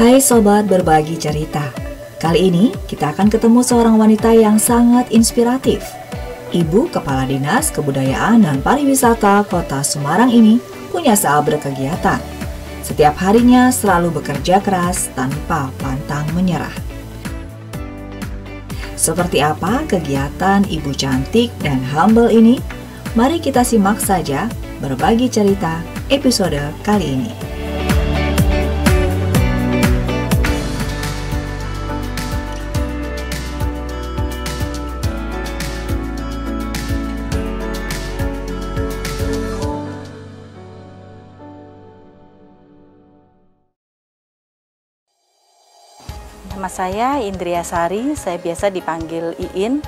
Hai Sobat Berbagi Cerita. Kali ini kita akan ketemu seorang wanita yang sangat inspiratif. Ibu Kepala Dinas Kebudayaan dan Pariwisata Kota Semarang ini punya sahabat kegiatan. Setiap harinya selalu bekerja keras tanpa pantang menyerah. Seperti apa kegiatan Ibu Cantik dan Humble ini? Mari kita simak saja Berbagi Cerita episode kali ini. Nama saya Indria Sari, saya biasa dipanggil Iin.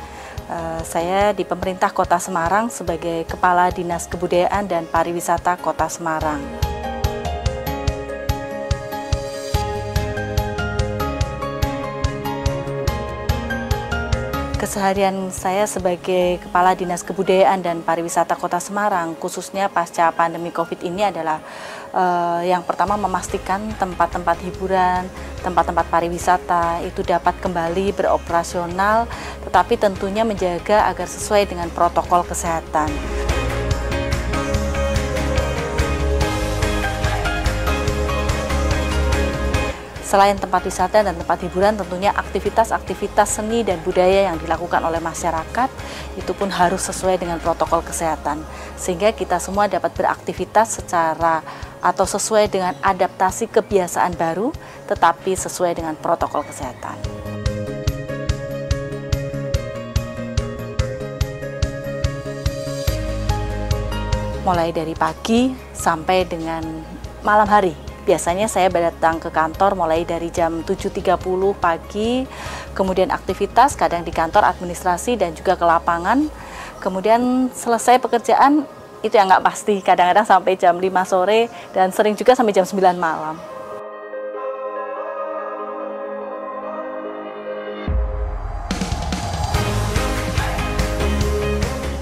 Saya di pemerintah Kota Semarang sebagai Kepala Dinas Kebudayaan dan Pariwisata Kota Semarang. Keseharian saya sebagai Kepala Dinas Kebudayaan dan Pariwisata Kota Semarang, khususnya pasca pandemi COVID ini adalah yang pertama memastikan tempat-tempat hiburan, tempat-tempat pariwisata itu dapat kembali beroperasional, tetapi tentunya menjaga agar sesuai dengan protokol kesehatan. Selain tempat wisata dan tempat hiburan, tentunya aktivitas-aktivitas seni dan budaya yang dilakukan oleh masyarakat itu pun harus sesuai dengan protokol kesehatan, sehingga kita semua dapat beraktivitas secara atau sesuai dengan adaptasi kebiasaan baru, tetapi sesuai dengan protokol kesehatan. Mulai dari pagi sampai dengan malam hari. Biasanya saya datang ke kantor mulai dari jam 7.30 pagi, kemudian aktivitas kadang di kantor administrasi dan juga ke lapangan. Kemudian selesai pekerjaan, itu yang nggak pasti, kadang-kadang sampai jam 5 sore dan sering juga sampai jam 9 malam.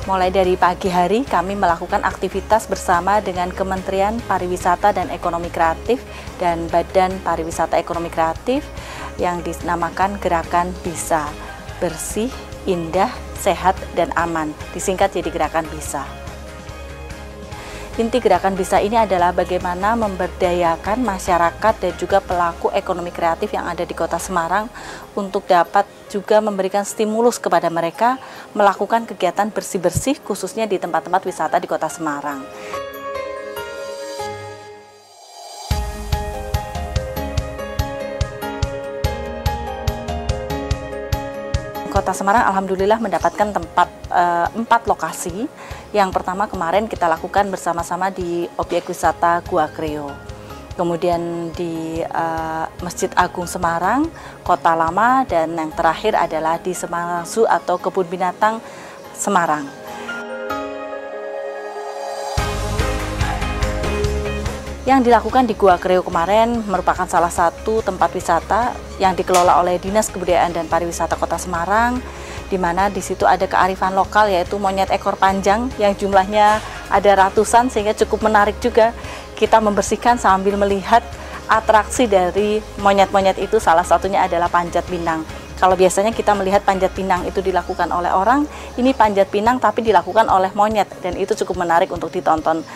Mulai dari pagi hari kami melakukan aktivitas bersama dengan Kementerian Pariwisata dan Ekonomi Kreatif dan Badan Pariwisata Ekonomi Kreatif yang dinamakan Gerakan Bisa, Bersih, Indah, Sehat, dan Aman, disingkat jadi Gerakan Bisa. Inti Gerakan Bisa ini adalah bagaimana memberdayakan masyarakat dan juga pelaku ekonomi kreatif yang ada di Kota Semarang untuk dapat juga memberikan stimulus kepada mereka melakukan kegiatan bersih-bersih khususnya di tempat-tempat wisata di Kota Semarang. Kota Semarang alhamdulillah mendapatkan tempat 4 lokasi. Yang pertama kemarin kita lakukan bersama-sama di objek wisata Gua Kreo. Kemudian di Masjid Agung Semarang, Kota Lama, dan yang terakhir adalah di Semarang Zoo atau Kebun Binatang Semarang. Yang dilakukan di Gua Kreo kemarin merupakan salah satu tempat wisata yang dikelola oleh Dinas Kebudayaan dan Pariwisata Kota Semarang, di mana di situ ada kearifan lokal yaitu monyet ekor panjang yang jumlahnya ada ratusan, sehingga cukup menarik juga kita membersihkan sambil melihat atraksi dari monyet-monyet itu. Salah satunya adalah panjat pinang. Kalau biasanya kita melihat panjat pinang itu dilakukan oleh orang, ini panjat pinang tapi dilakukan oleh monyet, dan itu cukup menarik untuk ditonton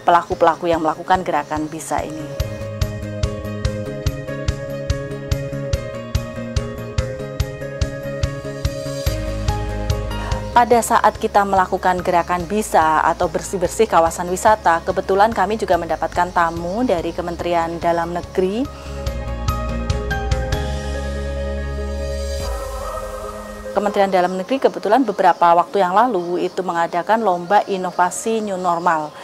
pelaku-pelaku yang melakukan Gerakan Bisa ini. Pada saat kita melakukan Gerakan Bisa atau bersih-bersih kawasan wisata, kebetulan kami juga mendapatkan tamu dari Kementerian Dalam Negeri. Kementerian Dalam Negeri kebetulan beberapa waktu yang lalu itu mengadakan lomba inovasi new normal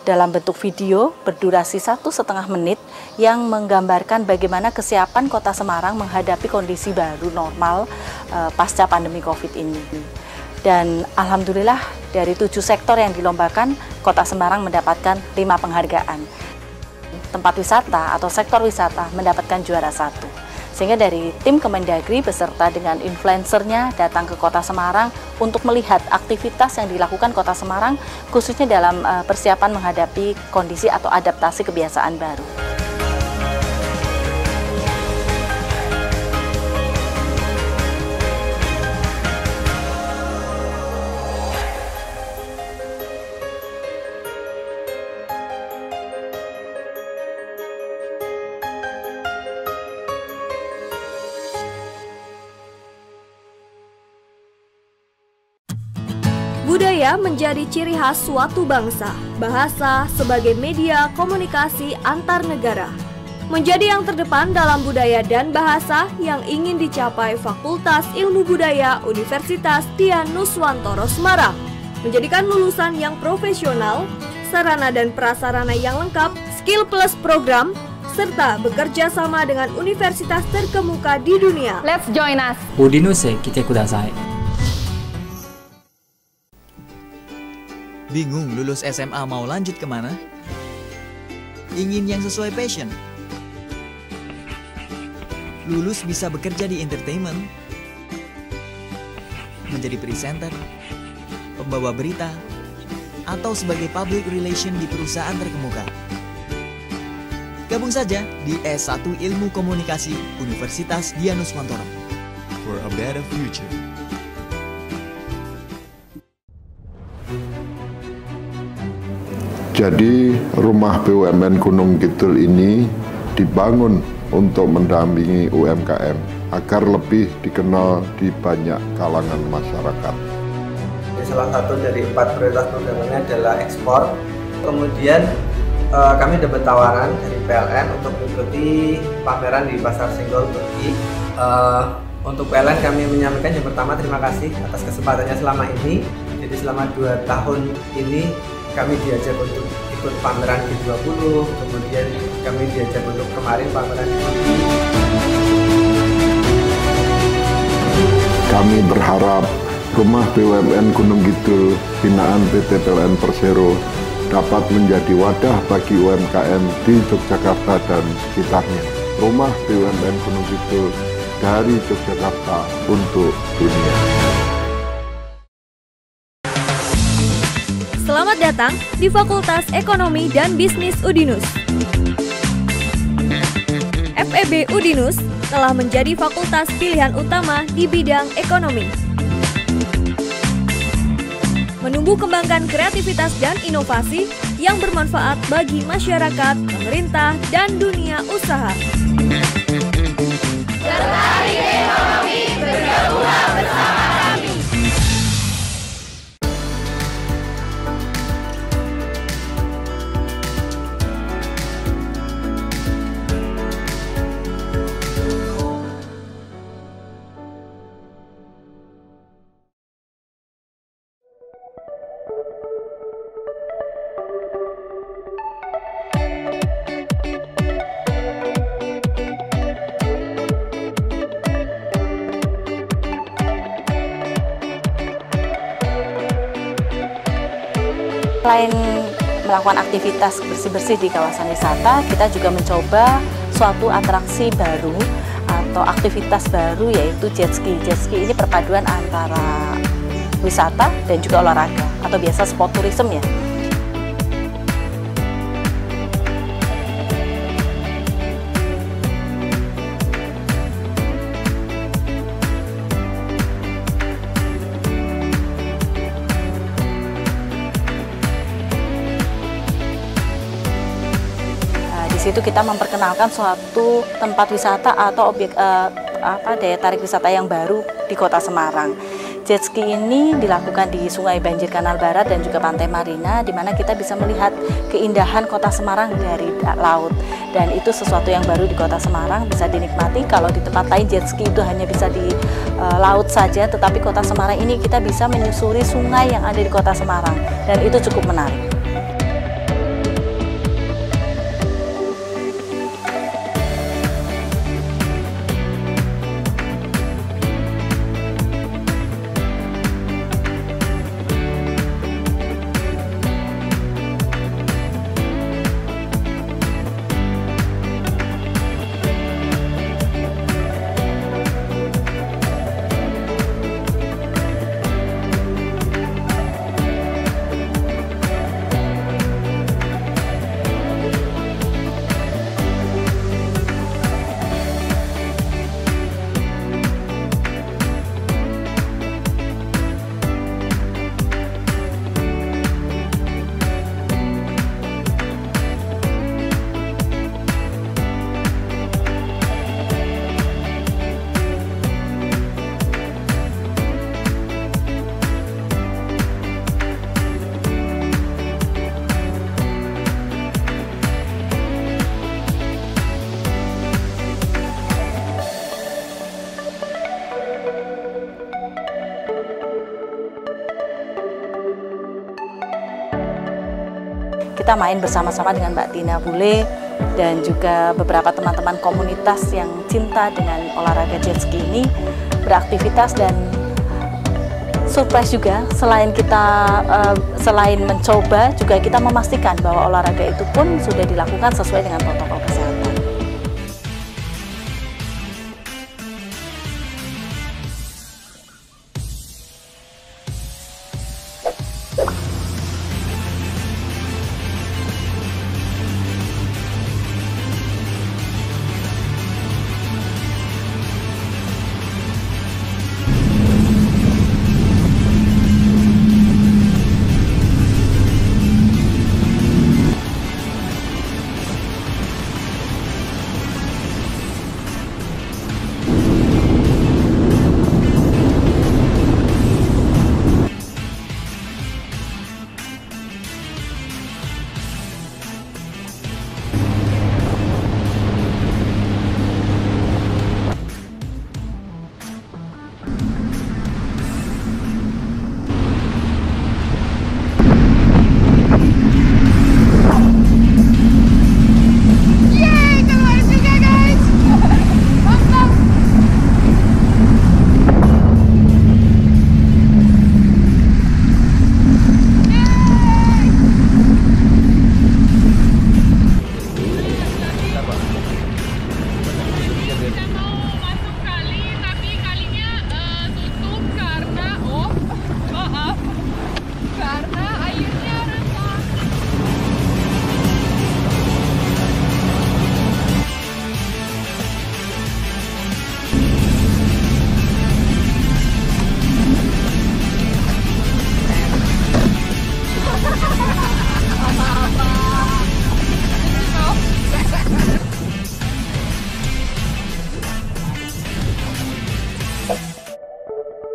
dalam bentuk video berdurasi 1,5 menit yang menggambarkan bagaimana kesiapan Kota Semarang menghadapi kondisi baru normal pasca pandemi COVID ini. Dan alhamdulillah dari 7 sektor yang dilombakan, Kota Semarang mendapatkan 5 penghargaan. Tempat wisata atau sektor wisata mendapatkan juara 1. Sehingga dari tim Kemendagri beserta dengan influencernya datang ke Kota Semarang untuk melihat aktivitas yang dilakukan Kota Semarang khususnya dalam persiapan menghadapi kondisi atau adaptasi kebiasaan baru. budaya menjadi ciri khas suatu bangsa. Bahasa sebagai media komunikasi antar negara menjadi yang terdepan dalam budaya dan bahasa yang ingin dicapai Fakultas Ilmu Budaya Universitas Dian Nuswantoro Semarang. Menjadikan lulusan yang profesional, sarana dan prasarana yang lengkap, skill plus program, serta bekerja sama dengan universitas terkemuka di dunia. Let's join us. Udinus kite kudasai. Bingung lulus SMA mau lanjut kemana? Ingin yang sesuai passion? Lulus bisa bekerja di entertainment, menjadi presenter, pembawa berita, atau sebagai public relation di perusahaan terkemuka. Gabung saja di S1 Ilmu Komunikasi Universitas Dian Nuswantoro. For a better future. Jadi rumah BUMN Gunung Kidul ini dibangun untuk mendampingi UMKM agar lebih dikenal di banyak kalangan masyarakat. Salah satu dari 4 prioritas programnya adalah ekspor. Kemudian kami dapat tawaran dari PLN untuk mengikuti pameran di Pasar Senggol Turki. Untuk PLN kami menyampaikan yang pertama terima kasih atas kesempatannya selama ini. Jadi selama 2 tahun ini kami diajak untuk ikut pameran G20, kemudian kami diajak untuk kemarin pameran di Turki. Kami berharap rumah BUMN Gunung Kidul binaan PT PLN Persero dapat menjadi wadah bagi UMKM di Yogyakarta dan sekitarnya. Rumah BUMN Gunung Kidul dari Yogyakarta untuk dunia. Selamat datang di Fakultas Ekonomi dan Bisnis Udinus. FEB Udinus telah menjadi fakultas pilihan utama di bidang ekonomi. Menumbuh kembangkan kreativitas dan inovasi yang bermanfaat bagi masyarakat, pemerintah, dan dunia usaha. Tertarik ekonomi, bergabunglah bersama kami. Selain melakukan aktivitas bersih-bersih di kawasan wisata, kita juga mencoba suatu atraksi baru atau aktivitas baru yaitu jet ski. Jet ski ini perpaduan antara wisata dan juga olahraga atau biasa sport tourism ya. Itu kita memperkenalkan suatu tempat wisata atau objek daya tarik wisata yang baru di Kota Semarang. Jet ski ini dilakukan di Sungai Banjir Kanal Barat dan juga Pantai Marina, di mana kita bisa melihat keindahan Kota Semarang dari laut. Dan itu sesuatu yang baru di Kota Semarang, bisa dinikmati. Kalau di tempat lain jet ski itu hanya bisa di laut saja, tetapi Kota Semarang ini kita bisa menyusuri sungai yang ada di Kota Semarang, dan itu cukup menarik. kita main bersama-sama dengan Mbak Tina Bule dan juga beberapa teman-teman komunitas yang cinta dengan olahraga jet ski ini beraktivitas. Dan surprise juga, selain selain mencoba, juga kita memastikan bahwa olahraga itu pun sudah dilakukan sesuai dengan protokol kesehatan.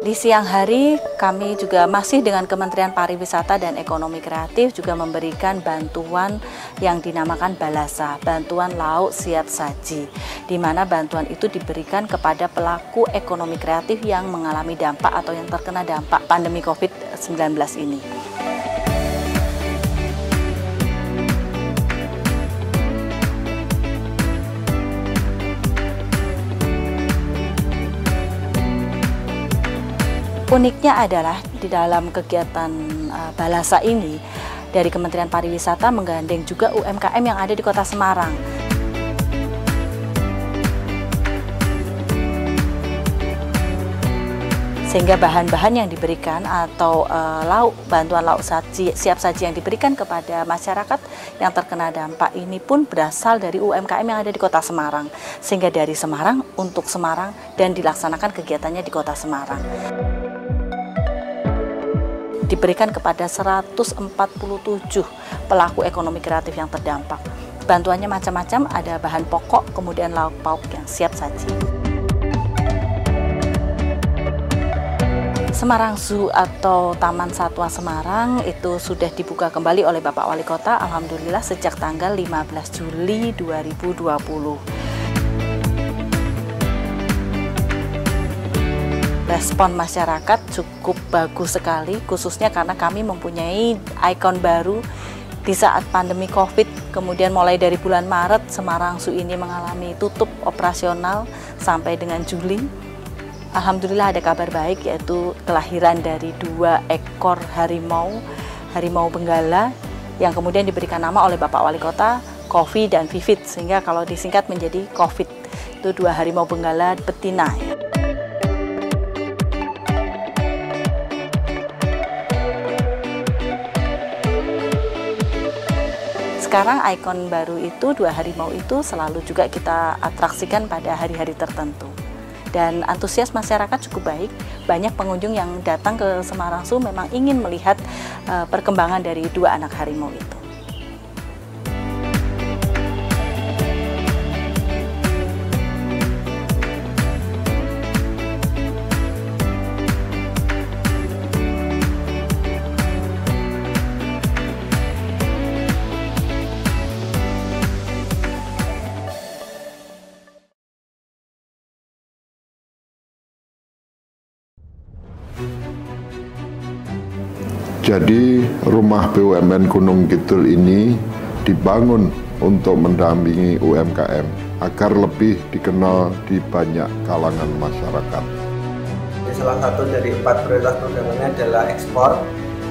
Di siang hari kami juga masih dengan Kementerian Pariwisata dan Ekonomi Kreatif juga memberikan bantuan yang dinamakan Balasa, bantuan lauk siap saji, di mana bantuan itu diberikan kepada pelaku ekonomi kreatif yang mengalami dampak atau yang terkena dampak pandemi COVID-19 ini. Uniknya adalah di dalam kegiatan Balasa ini dari Kementerian Pariwisata menggandeng juga UMKM yang ada di Kota Semarang. Sehingga bahan-bahan yang diberikan atau bantuan lauk saji, siap saji yang diberikan kepada masyarakat yang terkena dampak ini pun berasal dari UMKM yang ada di Kota Semarang. Sehingga dari Semarang untuk Semarang dan dilaksanakan kegiatannya di Kota Semarang. Diberikan kepada 147 pelaku ekonomi kreatif yang terdampak. Bantuannya macam-macam, ada bahan pokok, kemudian lauk pauk yang siap saji. Semarang Zoo atau Taman Satwa Semarang itu sudah dibuka kembali oleh Bapak Wali Kota, alhamdulillah sejak tanggal 15 Juli 2020. Respon masyarakat cukup bagus sekali, khususnya karena kami mempunyai ikon baru di saat pandemi COVID. Kemudian mulai dari bulan Maret, Semarang Zoo ini mengalami tutup operasional sampai dengan Juli. Alhamdulillah ada kabar baik, yaitu kelahiran dari 2 ekor harimau benggala yang kemudian diberikan nama oleh Bapak Wali Kota, Kofi dan Vivit, sehingga kalau disingkat menjadi Covid. Itu 2 harimau benggala betina. Sekarang ikon baru itu, 2 harimau itu selalu juga kita atraksikan pada hari-hari tertentu. Dan antusias masyarakat cukup baik, banyak pengunjung yang datang ke Semarang Zoo memang ingin melihat perkembangan dari 2 anak harimau itu. Jadi rumah BUMN Gunung Kidul ini dibangun untuk mendampingi UMKM agar lebih dikenal di banyak kalangan masyarakat. Salah satu dari 4 prioritas programnya adalah ekspor.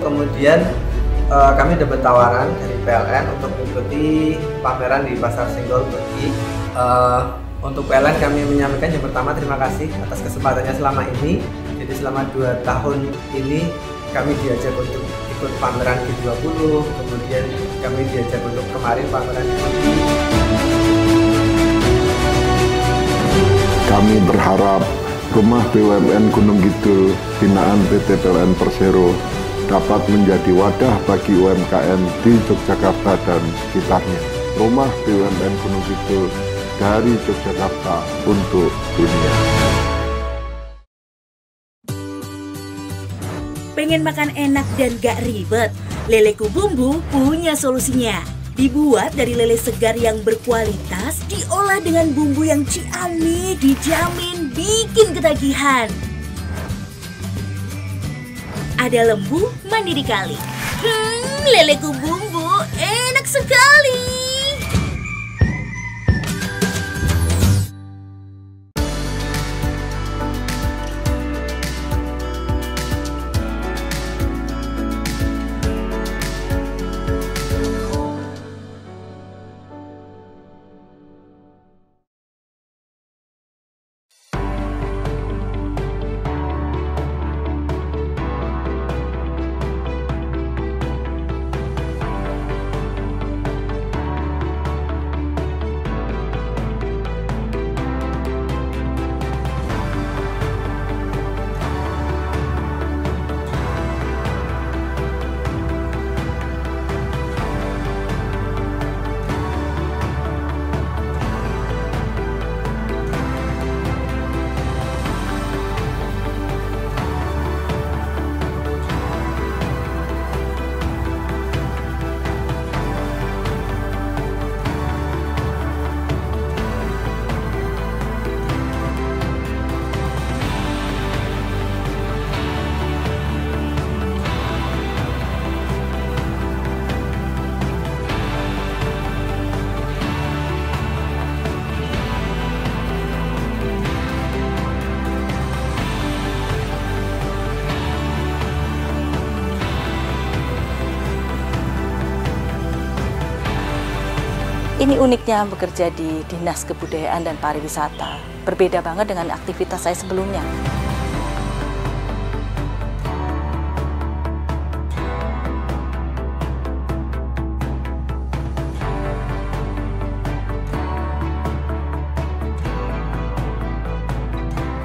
Kemudian kami dapat tawaran dari PLN untuk mengikuti pameran di Pasar Senggol Turki. Untuk PLN kami menyampaikan yang pertama terima kasih atas kesempatannya selama ini. Jadi selama 2 tahun ini kami diajak untuk ikut pameran G20, kemudian kami diajak untuk kemarin pameran di Turki. Kami berharap rumah BUMN Gunung Kidul binaan PT PLN Persero dapat menjadi wadah bagi UMKM di Yogyakarta dan sekitarnya. Rumah BUMN Gunung Kidul dari Yogyakarta untuk dunia. Pengen makan enak dan gak ribet? Leleku Bumbu punya solusinya. Dibuat dari lele segar yang berkualitas, diolah dengan bumbu yang ciamik, dijamin bikin ketagihan. Ada lembu mandi di kali. Leleku Bumbu enak sekali. Ini uniknya bekerja di Dinas Kebudayaan dan Pariwisata. Berbeda banget dengan aktivitas saya sebelumnya.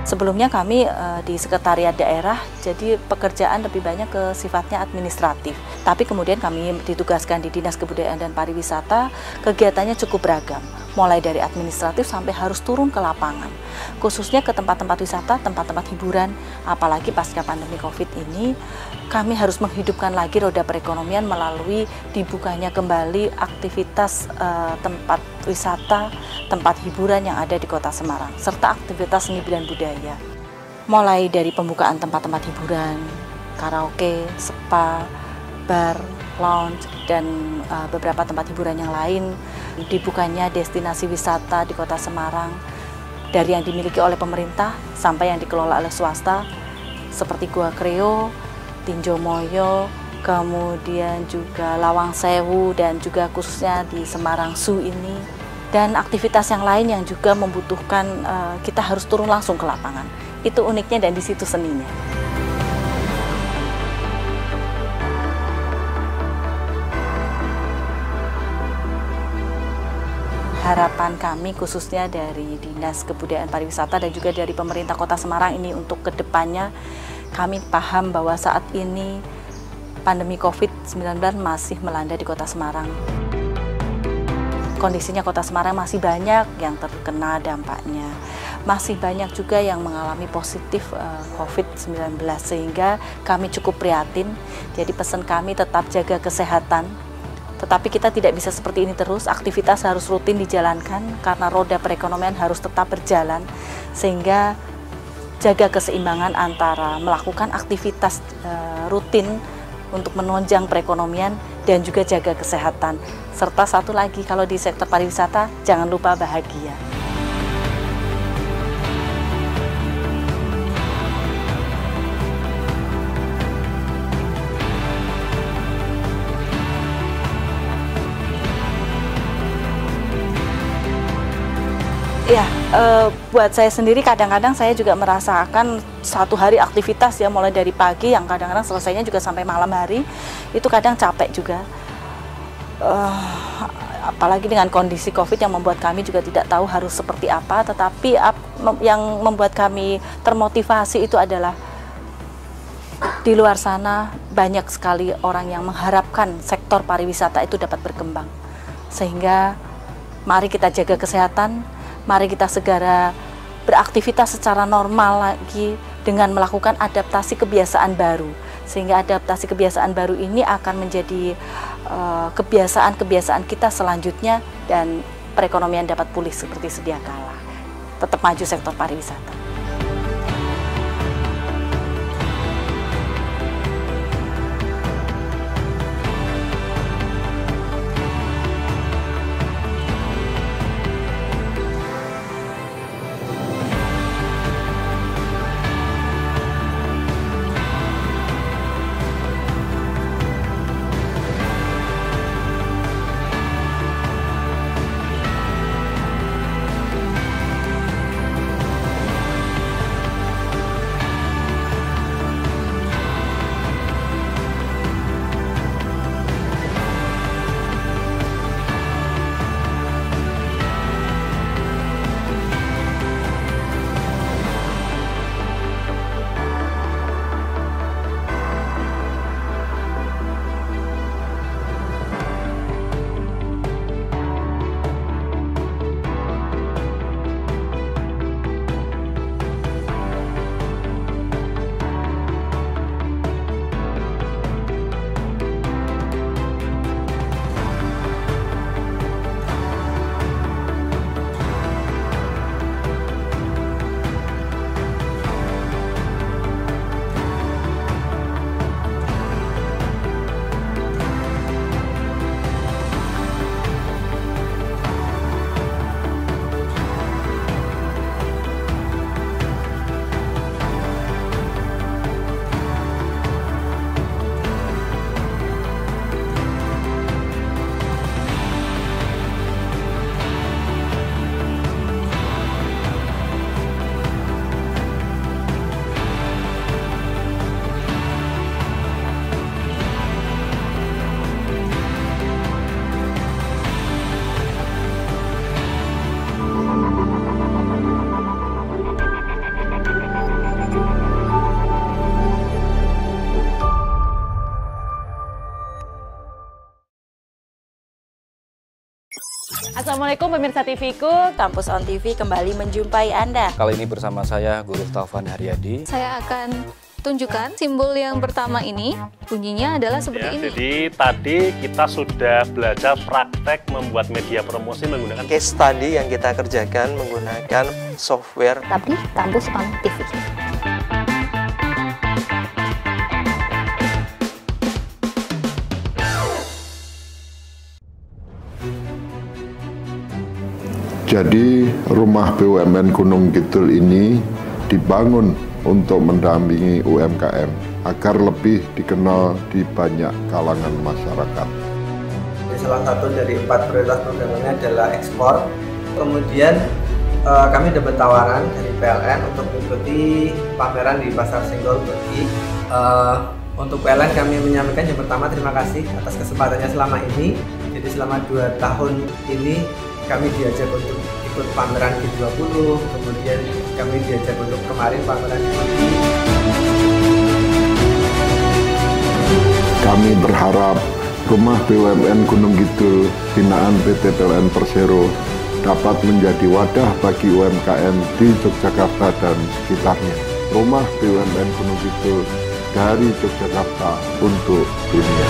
Sebelumnya kami di sekretariat daerah, jadi pekerjaan lebih banyak ke sifatnya administratif. Tapi kemudian kami ditugaskan di Dinas Kebudayaan dan Pariwisata, kegiatannya cukup beragam. Mulai dari administratif sampai harus turun ke lapangan. Khususnya ke tempat-tempat wisata, tempat-tempat hiburan, apalagi pasca pandemi COVID ini, kami harus menghidupkan lagi roda perekonomian melalui dibukanya kembali aktivitas tempat wisata, tempat hiburan yang ada di Kota Semarang, serta aktivitas seni dan budaya. Mulai dari pembukaan tempat-tempat hiburan, karaoke, spa, bar, lounge, dan beberapa tempat hiburan yang lain, dibukanya destinasi wisata di Kota Semarang, dari yang dimiliki oleh pemerintah sampai yang dikelola oleh swasta, seperti Gua Kreo, Tinjo Moyo, kemudian juga Lawang Sewu, dan juga khususnya di Semarang Zoo ini, dan aktivitas yang lain yang juga membutuhkan kita harus turun langsung ke lapangan. Itu uniknya dan di situ seninya. Harapan kami khususnya dari Dinas Kebudayaan Pariwisata dan juga dari pemerintah Kota Semarang ini untuk kedepannya, kami paham bahwa saat ini pandemi COVID-19 masih melanda di Kota Semarang. Kondisinya Kota Semarang masih banyak yang terkena dampaknya. Masih banyak juga yang mengalami positif COVID-19, sehingga kami cukup prihatin. Jadi pesan kami tetap jaga kesehatan. Tetapi kita tidak bisa seperti ini terus, aktivitas harus rutin dijalankan karena roda perekonomian harus tetap berjalan, sehingga jaga keseimbangan antara melakukan aktivitas rutin untuk menunjang perekonomian dan juga jaga kesehatan. Serta satu lagi, kalau di sektor pariwisata jangan lupa bahagia. Ya, buat saya sendiri kadang-kadang saya juga merasakan satu hari aktivitas ya, mulai dari pagi yang kadang-kadang selesainya juga sampai malam hari, itu kadang capek juga. Apalagi dengan kondisi COVID yang membuat kami juga tidak tahu harus seperti apa, tetapi yang membuat kami termotivasi itu adalah di luar sana banyak sekali orang yang mengharapkan sektor pariwisata itu dapat berkembang. Sehingga mari kita jaga kesehatan, mari kita segera beraktivitas secara normal lagi dengan melakukan adaptasi kebiasaan baru. Sehingga adaptasi kebiasaan baru ini akan menjadi kebiasaan-kebiasaan kita selanjutnya dan perekonomian dapat pulih seperti sedia kala. Tetap maju sektor pariwisata. Assalamualaikum pemirsa TV-ku, Kampus On TV kembali menjumpai Anda. Kali ini bersama saya Guru Taufan Haryadi. Saya akan tunjukkan simbol yang pertama ini, bunyinya adalah seperti ini. Jadi tadi kita sudah belajar praktek membuat media promosi menggunakan case study yang kita kerjakan menggunakan software tapi Kampus On TV. Jadi rumah BUMN Gunung Kidul ini dibangun untuk mendampingi UMKM agar lebih dikenal di banyak kalangan masyarakat. Salah satu dari 4 prioritas programnya adalah ekspor. Kemudian kami dapat tawaran dari PLN untuk mengikuti pameran di Pasar Senggol Turki. Untuk PLN kami menyampaikan yang pertama terima kasih atas kesempatannya selama ini. Jadi selama 2 tahun ini kami diajak untuk ikut pameran G20, kemudian kami diajak untuk kemarin pameran di Turki. Kami berharap rumah BUMN Gunung Kidul binaan PT PLN Persero dapat menjadi wadah bagi UMKM di Yogyakarta dan sekitarnya. Rumah BUMN Gunung Kidul dari Yogyakarta untuk dunia.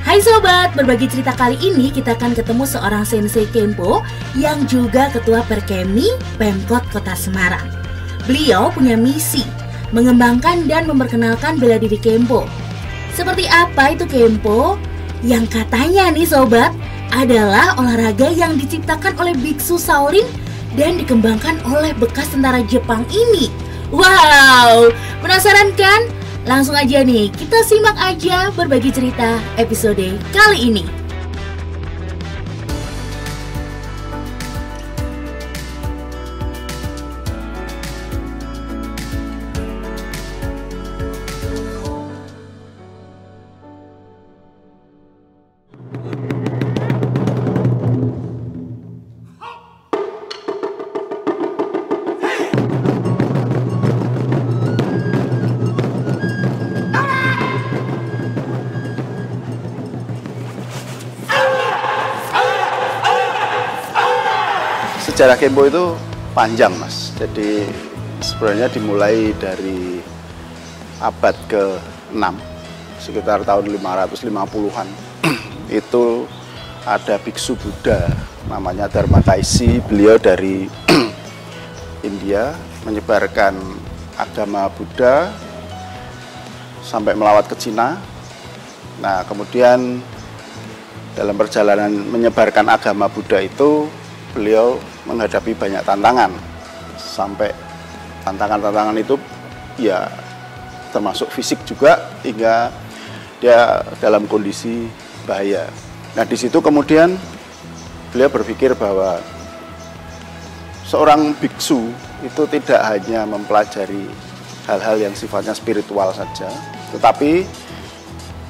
Hai Sobat, berbagi cerita kali ini kita akan ketemu seorang Sensei Kempo yang juga Ketua Perkemi Pemkot Kota Semarang. Beliau punya misi mengembangkan dan memperkenalkan bela diri Kempo. Seperti apa itu Kempo? Yang katanya nih sobat, adalah olahraga yang diciptakan oleh biksu Shaolin dan dikembangkan oleh bekas tentara Jepang ini. Wow, penasaran kan? Langsung aja nih, kita simak aja berbagi cerita episode kali ini. Sejarah Kempo itu panjang Mas, jadi sebenarnya dimulai dari abad ke-6, sekitar tahun 550-an. Itu ada biksu Buddha, namanya Dharma Taisi, beliau dari India, menyebarkan agama Buddha sampai melawat ke Cina. Nah kemudian dalam perjalanan menyebarkan agama Buddha itu, beliau menghadapi banyak tantangan, sampai tantangan-tantangan itu ya termasuk fisik juga, hingga dia dalam kondisi bahaya. Nah di situ kemudian beliau berpikir bahwa seorang biksu itu tidak hanya mempelajari hal-hal yang sifatnya spiritual saja, tetapi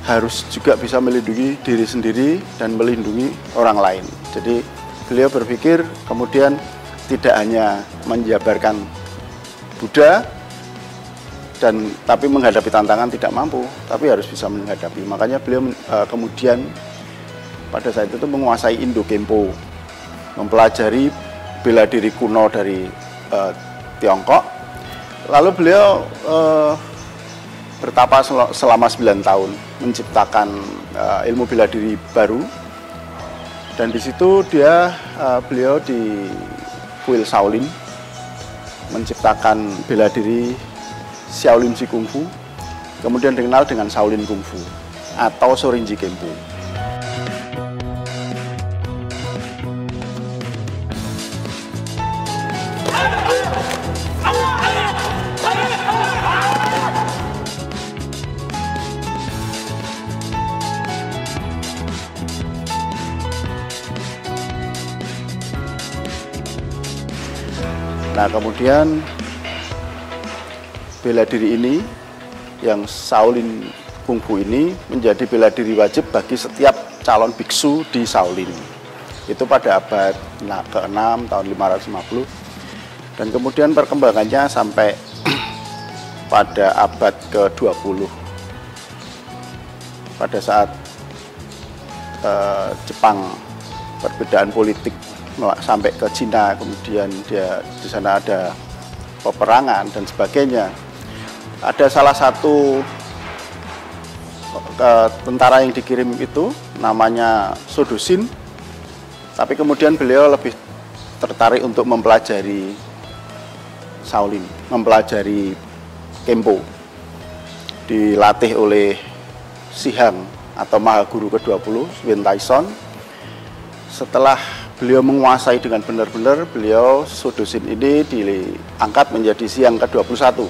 harus juga bisa melindungi diri sendiri dan melindungi orang lain. Jadi beliau berpikir kemudian tidak hanya menjabarkan Buddha tapi menghadapi tantangan tidak mampu, tapi harus bisa menghadapi. Makanya beliau kemudian pada saat itu menguasai Indo Kempo, mempelajari bela diri kuno dari Tiongkok. Lalu beliau bertapa selama 9 tahun menciptakan ilmu bela diri baru. Dan di situ beliau di kuil Shaolin menciptakan bela diri Shaolin Shi Kung Fu, kemudian dikenal dengan Shaolin Kung Fu atau Shorinji Kempo. Nah kemudian bela diri ini, yang Shaolin Kung Fu ini menjadi bela diri wajib bagi setiap calon biksu di Shaolin. Itu pada abad ke-6 tahun 550. Dan kemudian perkembangannya sampai pada abad ke-20. Pada saat Jepang perbedaan politik sampai ke Cina, kemudian di sana ada peperangan dan sebagainya. Ada salah satu tentara yang dikirim itu namanya Sodosin, tapi kemudian beliau lebih tertarik untuk mempelajari Shaolin, mempelajari Kempo. Dilatih oleh Sihang atau Mahaguru ke-20, Wen Taizong. Setelah beliau menguasai dengan benar-benar, beliau Sodosin ini diangkat menjadi Sihang ke-21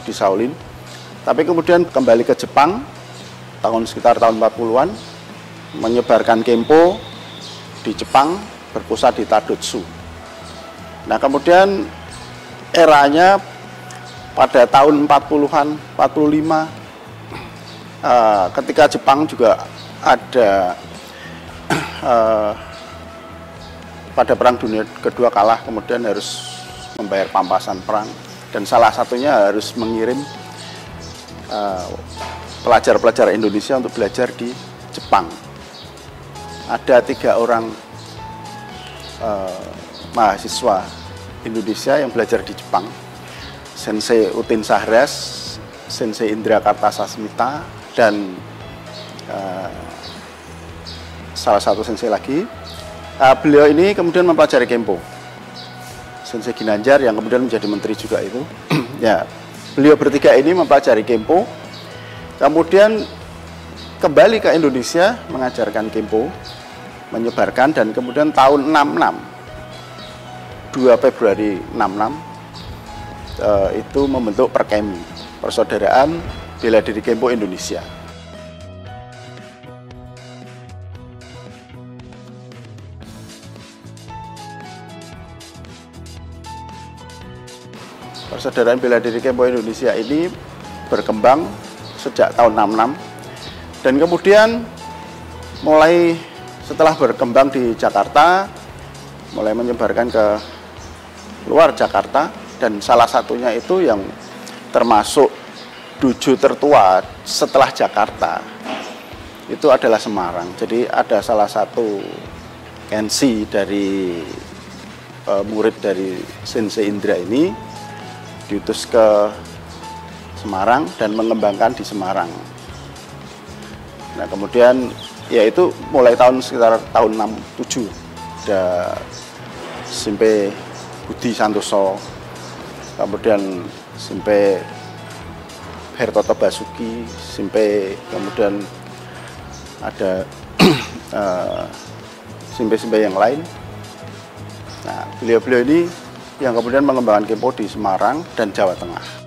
di Shaolin. Tapi kemudian kembali ke Jepang sekitar tahun 40-an, menyebarkan Kempo di Jepang, berpusat di Tadotsu. Nah kemudian eranya pada tahun 40-an, 45, ketika Jepang juga ada pada Perang Dunia Kedua kalah, kemudian harus membayar pampasan perang, dan salah satunya harus mengirim pelajar-pelajar Indonesia untuk belajar di Jepang. Ada 3 orang mahasiswa Indonesia yang belajar di Jepang, Sensei Utin Sahras, Sensei Indra Kartasasmita, dan salah satu sensei lagi. Beliau ini kemudian mempelajari Kempo Sensei Ginanjar yang kemudian menjadi menteri juga itu. Ya, beliau bertiga ini mempelajari Kempo, kemudian kembali ke Indonesia mengajarkan Kempo, menyebarkan, dan kemudian tahun 66, 2 Februari 66, itu membentuk Perkemi, Persaudaraan Bela Diri Kempo Indonesia. Persaudaraan Bela Diri Kempo Indonesia ini berkembang sejak tahun 66, dan kemudian mulai setelah berkembang di Jakarta, mulai menyebarkan ke luar Jakarta, dan salah satunya itu yang termasuk dojo tertua setelah Jakarta itu adalah Semarang. Jadi ada salah satu kenshi dari murid dari Sensei Indra ini diutus ke Semarang dan mengembangkan di Semarang. Nah, kemudian yaitu mulai sekitar tahun 67 ada Simpe Budi Santoso, kemudian Simpe Hertoto Basuki, Simpe, kemudian ada Simpe-simpe yang lain. Nah, beliau-beliau ini yang kemudian mengembangkan Kempo di Semarang dan Jawa Tengah.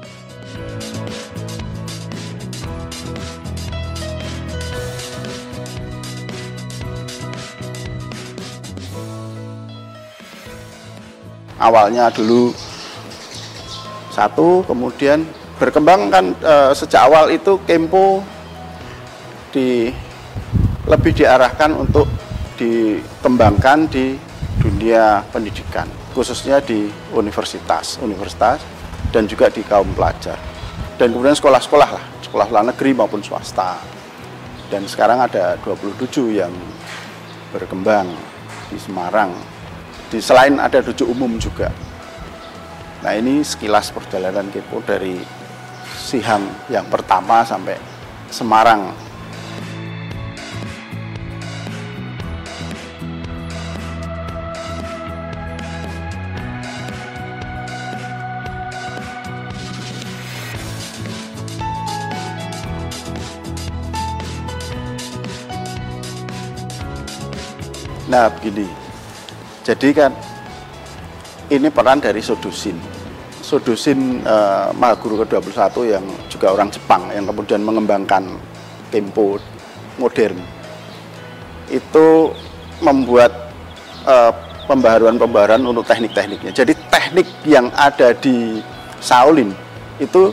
Awalnya dulu satu, kemudian berkembang kan sejak awal itu Kempo lebih diarahkan untuk dikembangkan di dunia pendidikan, khususnya di universitas dan juga di kaum pelajar, dan kemudian sekolah-sekolah lah, sekolah negeri maupun swasta. Dan sekarang ada 27 yang berkembang di Semarang. Selain ada dojo umum juga. Nah, ini sekilas perjalanan Kempo dari Sihang yang pertama sampai Semarang. Nah, begini. Jadi kan ini peran dari Sodosin Mahaguru ke-21 yang juga orang Jepang yang kemudian mengembangkan Kempo modern. Itu membuat pembaharuan untuk teknik-tekniknya. Jadi teknik yang ada di Shaolin itu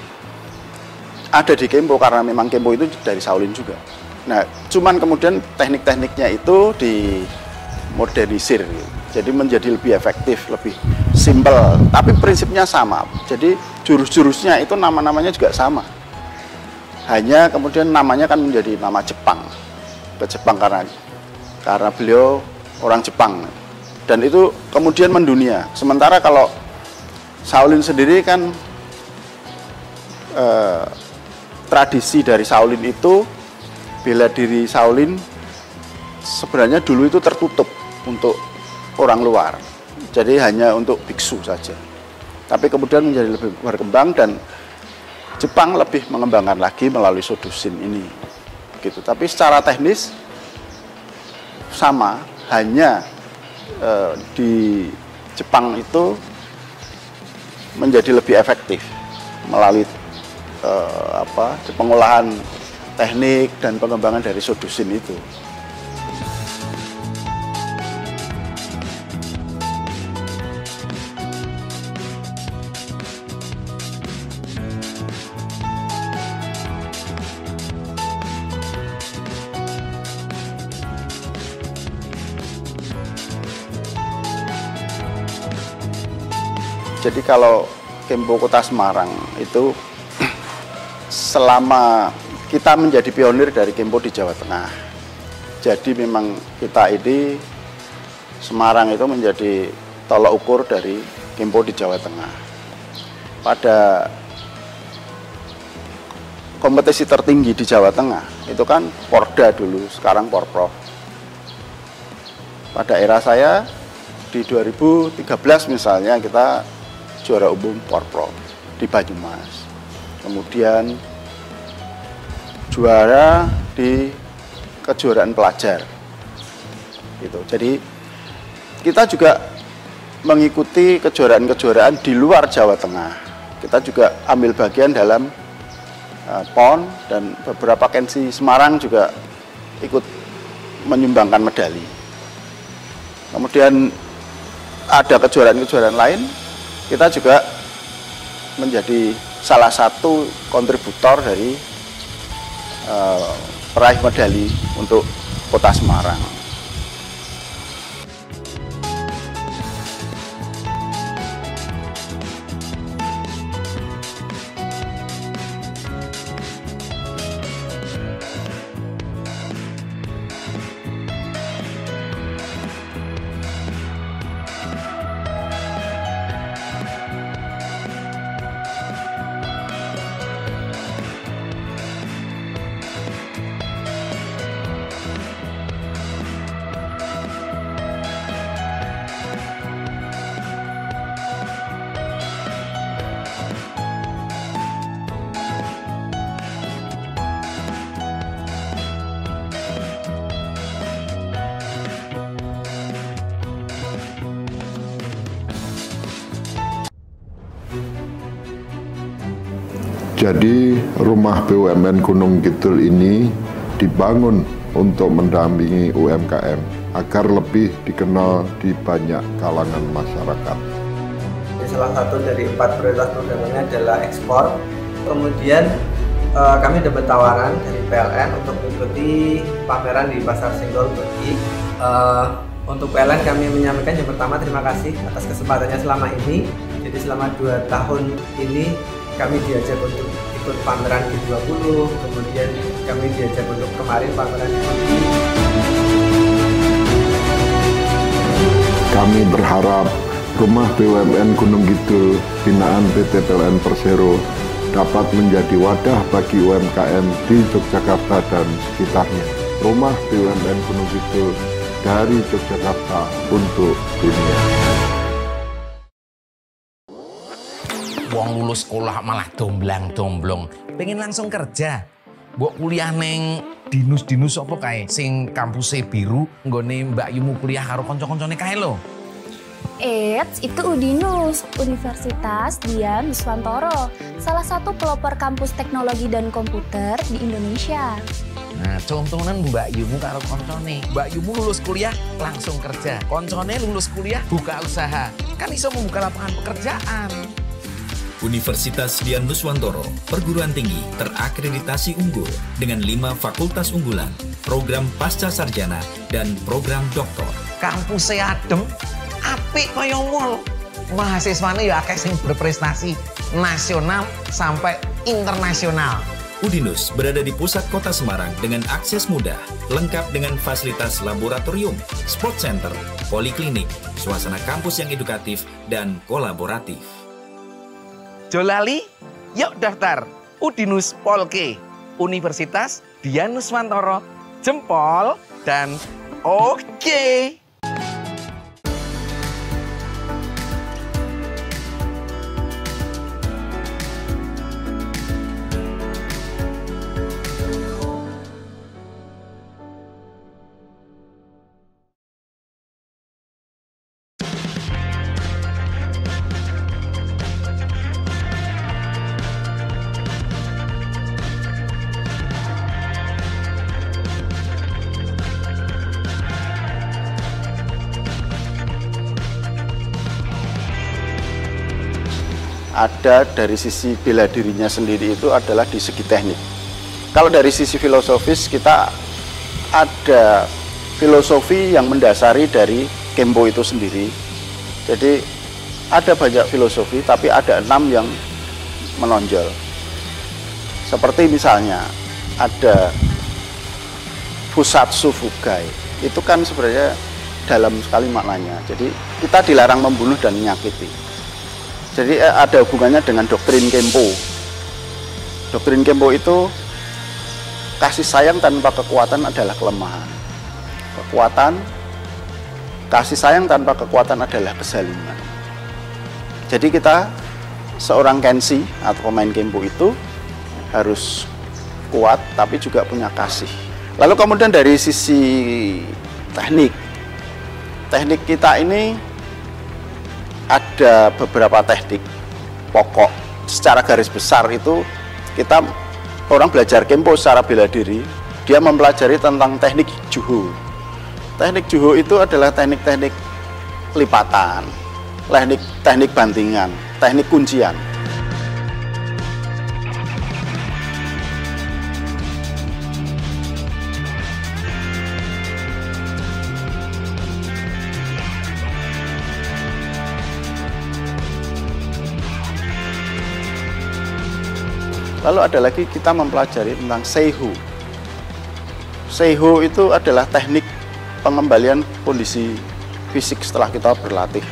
ada di Kempo karena memang Kempo itu dari Shaolin juga. Nah, cuman kemudian teknik-tekniknya itu dimodernisir. Jadi menjadi lebih efektif, lebih simpel, tapi prinsipnya sama. Jadi jurus-jurusnya itu nama-namanya juga sama. Hanya kemudian namanya kan menjadi nama Jepang. Ke Jepang karena beliau orang Jepang. Dan itu kemudian mendunia. Sementara kalau Shaolin sendiri kan tradisi dari Shaolin itu, bela diri Shaolin sebenarnya dulu itu tertutup untuk orang luar, jadi hanya untuk biksu saja. Tapi kemudian menjadi lebih berkembang dan Jepang lebih mengembangkan lagi melalui Sodosin ini, gitu. Tapi secara teknis sama, hanya di Jepang itu menjadi lebih efektif melalui pengolahan teknik dan pengembangan dari Sodosin itu. Jadi kalau Kempo Kota Semarang itu selama kita menjadi pionir dari Kempo di Jawa Tengah. Jadi memang kita ini Semarang itu menjadi tolak ukur dari Kempo di Jawa Tengah. Pada kompetisi tertinggi di Jawa Tengah itu kan Porda dulu, sekarang Porprov. Pada era saya di 2013 misalnya kita juara umum Porpro di Banyumas. Kemudian juara di kejuaraan pelajar. Gitu. Jadi kita juga mengikuti kejuaraan-kejuaraan di luar Jawa Tengah. Kita juga ambil bagian dalam PON dan beberapa Kensi Semarang juga ikut menyumbangkan medali. Kemudian ada kejuaraan-kejuaraan lain, kita juga menjadi salah satu kontributor dari peraih medali untuk Kota Semarang. Jadi rumah BUMN Gunung Kidul ini dibangun untuk mendampingi UMKM agar lebih dikenal di banyak kalangan masyarakat. Salah satu dari 4 prioritas programnya adalah ekspor. Kemudian kami dapat tawaran dari PLN untuk mengikuti pameran di Pasar Senggol Turki. Untuk PLN kami menyampaikan yang pertama terima kasih atas kesempatannya selama ini. Jadi selama 2 tahun ini kami diajak untuk ikut pameran G20, kemudian kami diajak untuk kemarin pameran di Turki. Kami berharap rumah BUMN Gunung Kidul binaan PT PLN Persero dapat menjadi wadah bagi UMKM di Yogyakarta dan sekitarnya. Rumah BUMN Gunung Kidul dari Yogyakarta untuk dunia. Wong lulus sekolah malah domblang-domblong, pengen langsung kerja. Mbok kuliah neng dinus-dinus apa kae sing kampusnya biru, nggone Mbak Yumu kuliah karo kanca-kancane kae lho. Itu Udinus, Universitas Dian Nuswantoro, salah satu pelopor kampus teknologi dan komputer di Indonesia. Nah, contohnya Mbak Yumu karo koncone. Mbak Yumu lulus kuliah langsung kerja, koncone lulus kuliah buka usaha, kan iso membuka lapangan pekerjaan. Universitas Dian Nuswantoro, perguruan tinggi terakreditasi unggul dengan 5 fakultas unggulan, program pasca sarjana, dan program doktor. Kampusnya adem, apik kaya mall. Mahasiswane ya akeh sing berprestasi nasional sampai internasional. Udinus berada di pusat kota Semarang dengan akses mudah, lengkap dengan fasilitas laboratorium, sport center, poliklinik, suasana kampus yang edukatif dan kolaboratif. Jolali, yuk daftar Udinus Polke, Universitas Dian Nuswantoro, jempol dan oke. Ada dari sisi bela dirinya sendiri itu adalah di segi teknik. Kalau dari sisi filosofis kita ada filosofi yang mendasari dari Kempo itu sendiri. Jadi ada banyak filosofi tapi ada 6 yang menonjol. Seperti misalnya ada Fusatsu Fugai. Itu kan sebenarnya dalam sekali maknanya. Jadi kita dilarang membunuh dan menyakiti. Jadi ada hubungannya dengan doktrin Kempo. Doktrin Kempo itu kasih sayang tanpa kekuatan adalah kelemahan. Kekuatan kasih sayang tanpa kekuatan adalah kezaliman. Jadi kita seorang Kenshi atau pemain kempo itu harus kuat tapi juga punya kasih. Lalu kemudian dari sisi teknik kita ini ada beberapa teknik pokok. Secara garis besar itu kita orang belajar kempo secara bela diri, dia mempelajari tentang teknik juho. Teknik juho itu adalah teknik-teknik lipatan, teknik bantingan, teknik kuncian. Lalu ada lagi kita mempelajari tentang seiho. Seiho itu adalah teknik pengembalian kondisi fisik setelah kita berlatih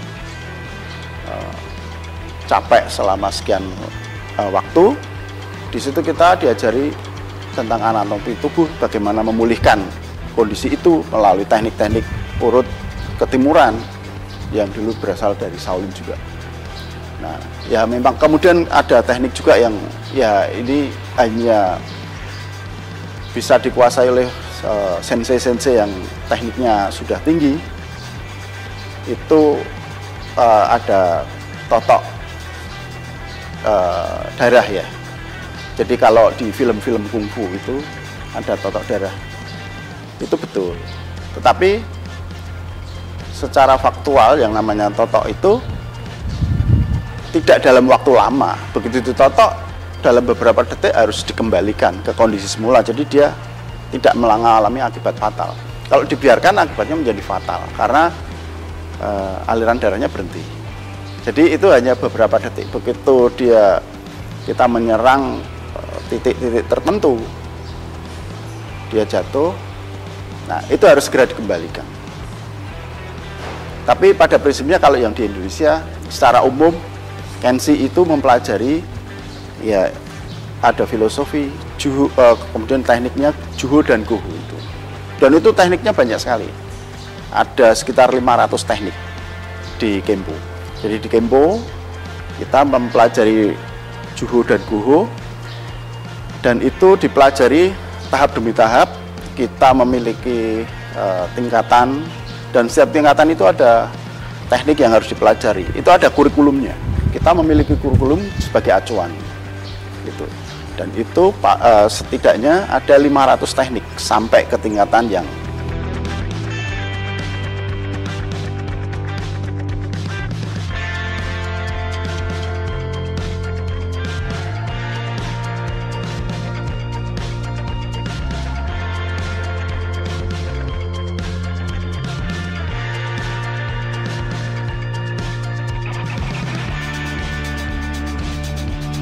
capek selama sekian waktu. Di situ kita diajari tentang anatomi tubuh, bagaimana memulihkan kondisi itu melalui teknik-teknik urut ketimuran yang dulu berasal dari Shaolin juga. Nah, ya memang kemudian ada teknik juga yang ya ini hanya bisa dikuasai oleh sensei-sensei yang tekniknya sudah tinggi. Itu ada totok darah ya. Jadi kalau di film-film kungfu itu ada totok darah, itu betul. Tetapi secara faktual yang namanya totok itu tidak dalam waktu lama. Begitu ditotok, dalam beberapa detik harus dikembalikan ke kondisi semula. Jadi dia tidak mengalami akibat fatal. Kalau dibiarkan akibatnya menjadi fatal karena aliran darahnya berhenti. Jadi itu hanya beberapa detik. Begitu kita menyerang titik-titik tertentu, dia jatuh. Nah, itu harus segera dikembalikan. Tapi pada prinsipnya kalau yang di Indonesia secara umum Kenshi itu mempelajari ya ada filosofi juho, kemudian tekniknya juho dan goho itu. Dan itu tekniknya banyak sekali. Ada sekitar 500 teknik di kempo. Jadi di kempo kita mempelajari juho dan goho, dan itu dipelajari tahap demi tahap. Kita memiliki tingkatan, dan setiap tingkatan itu ada teknik yang harus dipelajari. Itu ada kurikulumnya. Kita memiliki kurikulum sebagai acuan. Gitu. Dan itu setidaknya ada 500 teknik sampai ke tingkatan yang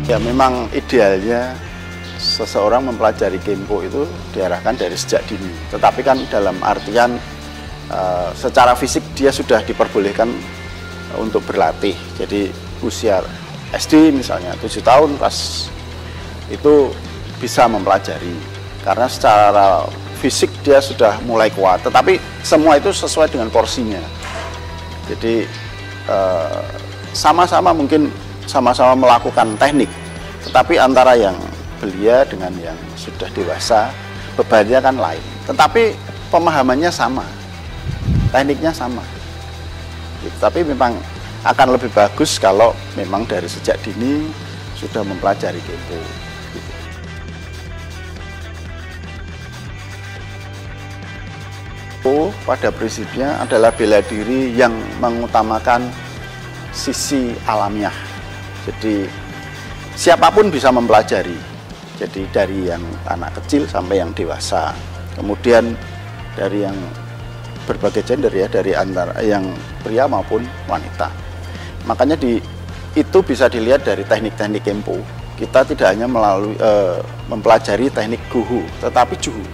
ya memang idealnya seseorang mempelajari kempo itu diarahkan dari sejak dini. Tetapi kan dalam artian secara fisik dia sudah diperbolehkan untuk berlatih. Jadi usia SD misalnya 7 tahun pas itu bisa mempelajari. Karena secara fisik dia sudah mulai kuat. Tetapi semua itu sesuai dengan porsinya. Jadi sama-sama mungkin sama-sama melakukan teknik, tetapi antara yang belia dengan yang sudah dewasa bebannya kan lain, tetapi pemahamannya sama, tekniknya sama. Tapi memang akan lebih bagus kalau memang dari sejak dini sudah mempelajari kempo. Pada prinsipnya adalah bela diri yang mengutamakan sisi alamiah. Jadi siapapun bisa mempelajari. Jadi dari yang anak kecil sampai yang dewasa. Kemudian dari yang berbagai gender ya, dari antara yang pria maupun wanita. Makanya itu bisa dilihat dari teknik-teknik kempo. Kita tidak hanya mempelajari teknik goho, tetapi juho.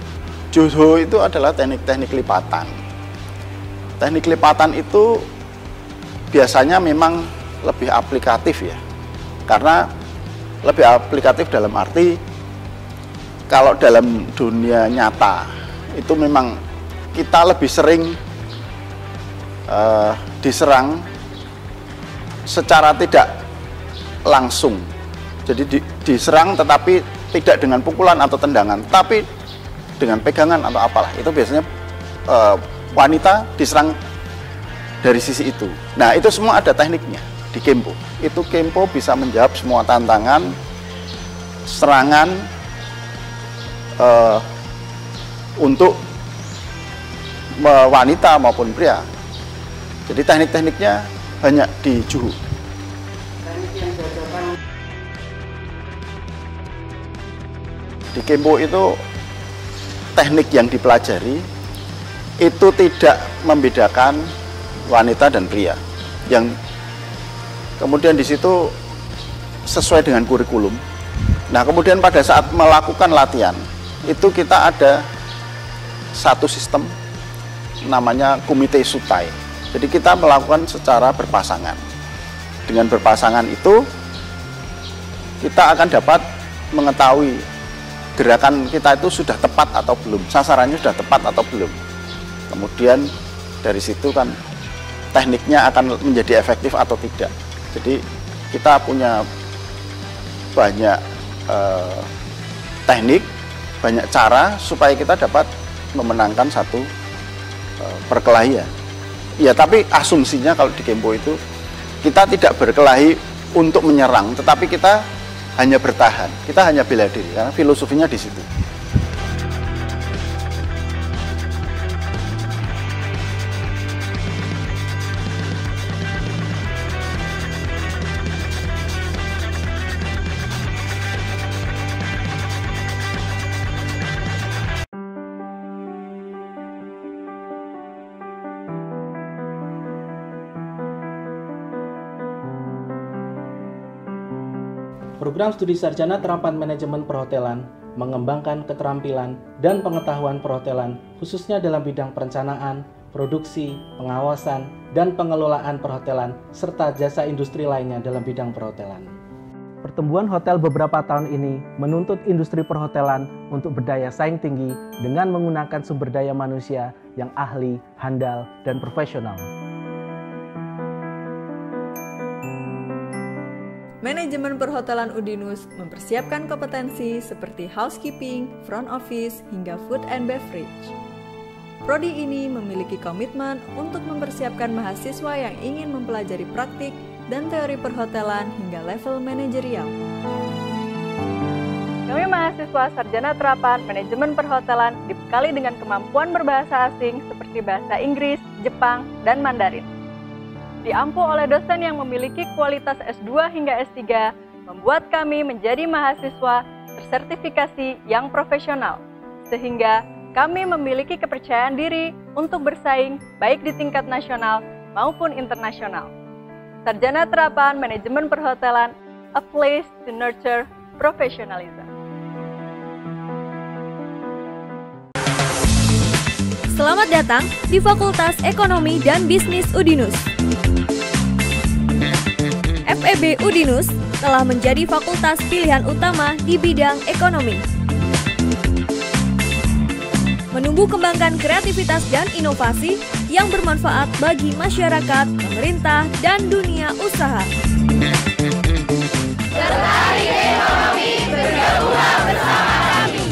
Juho itu adalah teknik-teknik lipatan. Teknik lipatan itu biasanya memang lebih aplikatif ya, karena lebih aplikatif dalam arti kalau dalam dunia nyata itu memang kita lebih sering diserang secara tidak langsung. Jadi diserang tetapi tidak dengan pukulan atau tendangan, tapi dengan pegangan atau apalah. Itu biasanya wanita diserang dari sisi itu. Nah, itu semua ada tekniknya di Kempo. Itu Kempo bisa menjawab semua tantangan serangan untuk wanita maupun pria. Jadi teknik-tekniknya banyak di Juhu. Di Kempo itu teknik yang dipelajari itu tidak membedakan wanita dan pria. Yang kemudian di situ sesuai dengan kurikulum. Nah, kemudian pada saat melakukan latihan itu kita ada satu sistem namanya Kumite Sutai. Jadi kita melakukan secara berpasangan. Dengan berpasangan itu kita akan dapat mengetahui gerakan kita itu sudah tepat atau belum, sasarannya sudah tepat atau belum. Kemudian dari situ kan tekniknya akan menjadi efektif atau tidak. Jadi kita punya banyak teknik, banyak cara supaya kita dapat memenangkan satu perkelahian. Ya, tapi asumsinya kalau di Kempo itu kita tidak berkelahi untuk menyerang, tetapi kita hanya bertahan, kita hanya bela diri, karena filosofinya di situ. Program Studi Sarjana Terapan Manajemen Perhotelan mengembangkan keterampilan dan pengetahuan perhotelan khususnya dalam bidang perencanaan, produksi, pengawasan, dan pengelolaan perhotelan serta jasa industri lainnya dalam bidang perhotelan. Pertumbuhan hotel beberapa tahun ini menuntut industri perhotelan untuk berdaya saing tinggi dengan menggunakan sumber daya manusia yang ahli, handal, dan profesional. Manajemen Perhotelan Udinus mempersiapkan kompetensi seperti housekeeping, front office, hingga food and beverage. Prodi ini memiliki komitmen untuk mempersiapkan mahasiswa yang ingin mempelajari praktik dan teori perhotelan hingga level manajerial. Kami mahasiswa Sarjana Terapan Manajemen Perhotelan dibekali dengan kemampuan berbahasa asing seperti bahasa Inggris, Jepang, dan Mandarin. Diampu oleh dosen yang memiliki kualitas S2 hingga S3, membuat kami menjadi mahasiswa tersertifikasi yang profesional, sehingga kami memiliki kepercayaan diri untuk bersaing baik di tingkat nasional maupun internasional. Sarjana Terapan Manajemen Perhotelan, a place to nurture professionalism. Selamat datang di Fakultas Ekonomi dan Bisnis Udinus. FEB Udinus telah menjadi fakultas pilihan utama di bidang ekonomi. Menumbuh kembangkan kreativitas dan inovasi yang bermanfaat bagi masyarakat, pemerintah, dan dunia usaha. Tertarik ekonomi, bergabunglah bersama kami.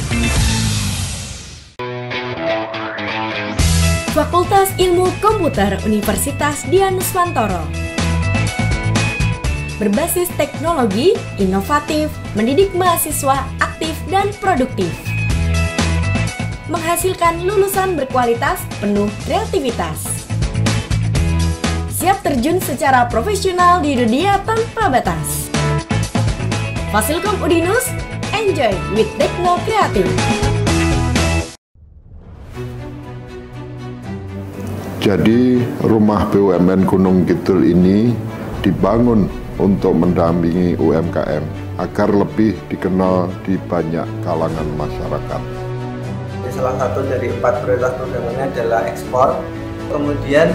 Fakultas Ilmu Komputer Universitas Dian Nuswantoro. Berbasis teknologi, inovatif, mendidik mahasiswa aktif dan produktif. Menghasilkan lulusan berkualitas, penuh kreativitas. Siap terjun secara profesional di dunia tanpa batas. Fasilkom Udinus, enjoy with Tekno Kreatif. Jadi rumah BUMN Gunung Kidul ini dibangun untuk mendampingi UMKM agar lebih dikenal di banyak kalangan masyarakat. Salah satu dari 4 prioritas programnya adalah ekspor. Kemudian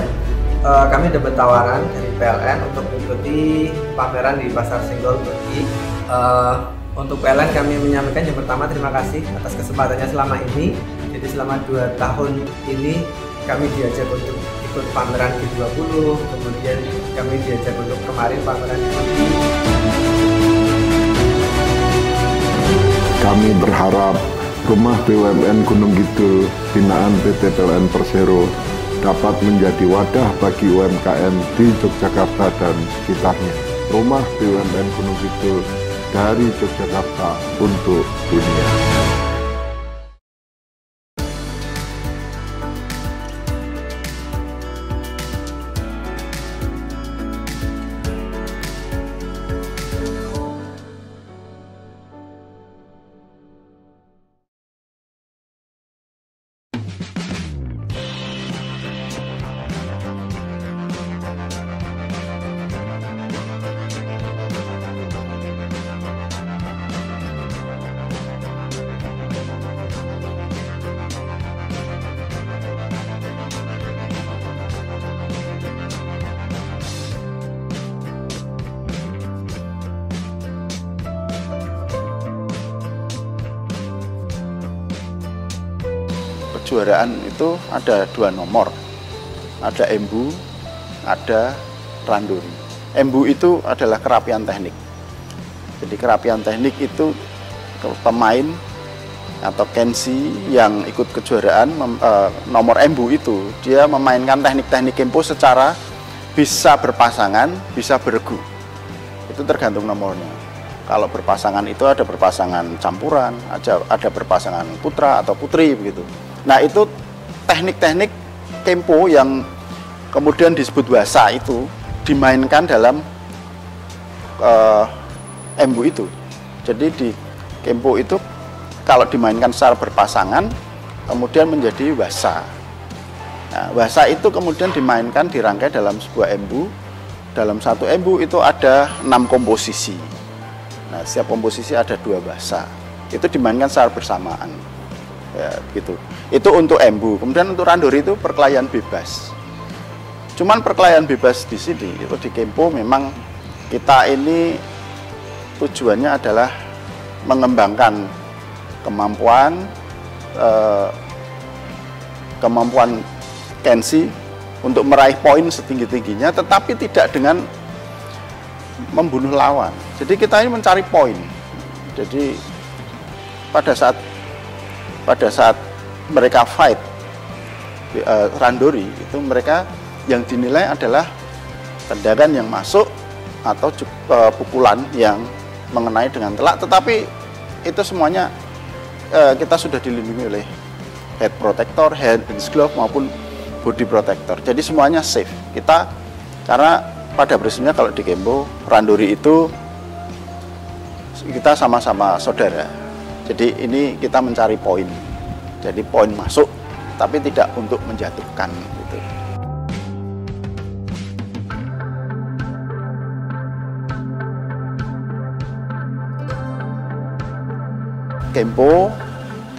kami dapat tawaran dari PLN untuk mengikuti pameran di Pasar Senggol Turki. Untuk PLN kami menyampaikan yang pertama terima kasih atas kesempatannya selama ini. Jadi selama 2 tahun ini kami diajak untuk ikut pameran G20, kemudian kami diajak untuk kemarin pameran Kami berharap Rumah BUMN Gunung Kidul binaan PT PLN Persero dapat menjadi wadah bagi UMKM di Yogyakarta dan sekitarnya. Rumah BUMN Gunung Kidul dari Yogyakarta untuk dunia. Kejuaraan itu ada 2 nomor, ada embu, ada randori. Embu itu adalah kerapian teknik. Jadi kerapian teknik itu pemain atau kenshi yang ikut kejuaraan nomor embu itu dia memainkan teknik-teknik kempo secara bisa berpasangan, bisa beregu. Itu tergantung nomornya. Kalau berpasangan itu ada berpasangan campuran, ada berpasangan putra atau putri begitu. Nah itu teknik-teknik kempo yang kemudian disebut wasa itu dimainkan dalam embu itu. Jadi di kempo itu kalau dimainkan secara berpasangan kemudian menjadi wasa. Nah, wasa itu kemudian dimainkan dirangkai dalam sebuah embu. Dalam satu embu itu ada 6 komposisi. Nah setiap komposisi ada 2 wasa. Itu dimainkan secara bersamaan. Ya, gitu. Itu untuk embu. Kemudian untuk randori itu perkelahian bebas. Cuman perkelahian bebas di sini itu di kempo memang kita ini tujuannya adalah mengembangkan kemampuan kenshi untuk meraih poin setinggi-tingginya, tetapi tidak dengan membunuh lawan. Jadi kita ini mencari poin. Jadi pada saat mereka fight randori itu mereka yang dinilai adalah tendangan yang masuk atau pukulan yang mengenai dengan telak, tetapi itu semuanya kita sudah dilindungi oleh head protector, hand and glove maupun body protector. Jadi semuanya safe. Kita karena pada prinsipnya kalau di kempo randori itu kita sama-sama saudara. Jadi ini kita mencari poin. Jadi poin masuk, tapi tidak untuk menjatuhkan. Gitu. Kempo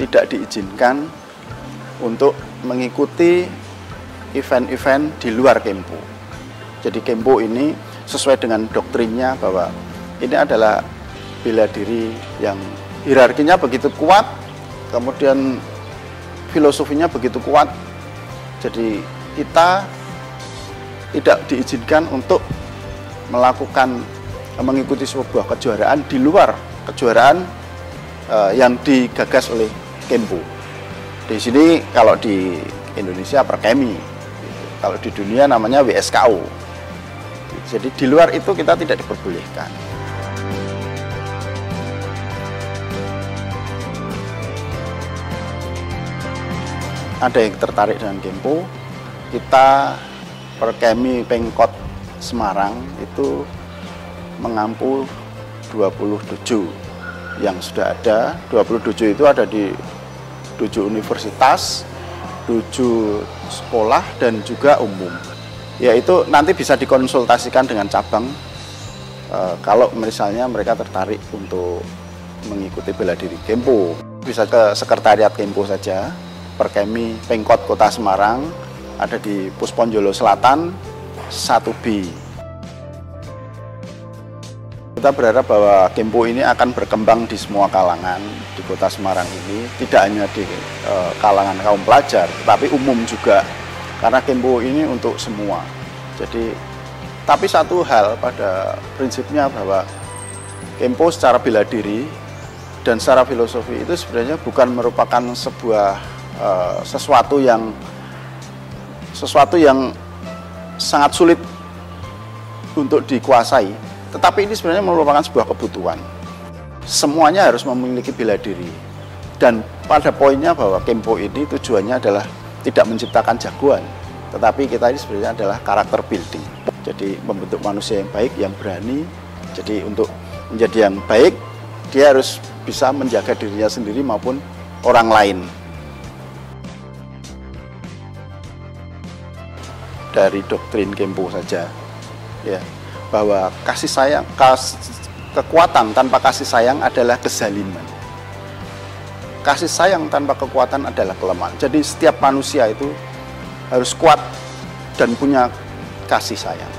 tidak diizinkan untuk mengikuti event-event di luar kempo. Jadi kempo ini sesuai dengan doktrinnya bahwa ini adalah bela diri yang hierarkinya begitu kuat, kemudian filosofinya begitu kuat. Jadi kita tidak diizinkan untuk mengikuti sebuah kejuaraan di luar kejuaraan yang digagas oleh kempo. Di sini kalau di Indonesia Perkemi, kalau di dunia namanya WSKO. Jadi di luar itu kita tidak diperbolehkan. Ada yang tertarik dengan kempo, kita Perkemi Pengkot Semarang itu mengampu 27 yang sudah ada. 27 itu ada di 7 universitas, 7 sekolah dan juga umum. Yaitu nanti bisa dikonsultasikan dengan cabang kalau misalnya mereka tertarik untuk mengikuti bela diri kempo. Bisa ke sekretariat kempo saja. Perkemi Pengkot Kota Semarang ada di Pusponjolo Selatan 1B. Kita berharap bahwa kempo ini akan berkembang di semua kalangan di Kota Semarang ini, tidak hanya di kalangan kaum pelajar, tapi umum juga Karena Kempo ini untuk semua. Jadi, tapi satu hal pada prinsipnya bahwa Kempo secara bela diri dan secara filosofi itu sebenarnya bukan merupakan sebuah sesuatu yang sangat sulit untuk dikuasai, tetapi ini sebenarnya merupakan sebuah kebutuhan. Semuanya harus memiliki bela diri, dan pada poinnya bahwa Kempo ini tujuannya adalah tidak menciptakan jagoan, tetapi kita ini sebenarnya adalah karakter building. Jadi membentuk manusia yang baik, yang berani. Jadi untuk menjadi yang baik, dia harus bisa menjaga dirinya sendiri maupun orang lain. Dari doktrin Kempo saja, ya, bahwa kasih sayang, kekuatan tanpa kasih sayang adalah kezaliman. Kasih sayang tanpa kekuatan adalah kelemahan. Jadi setiap manusia itu harus kuat dan punya kasih sayang.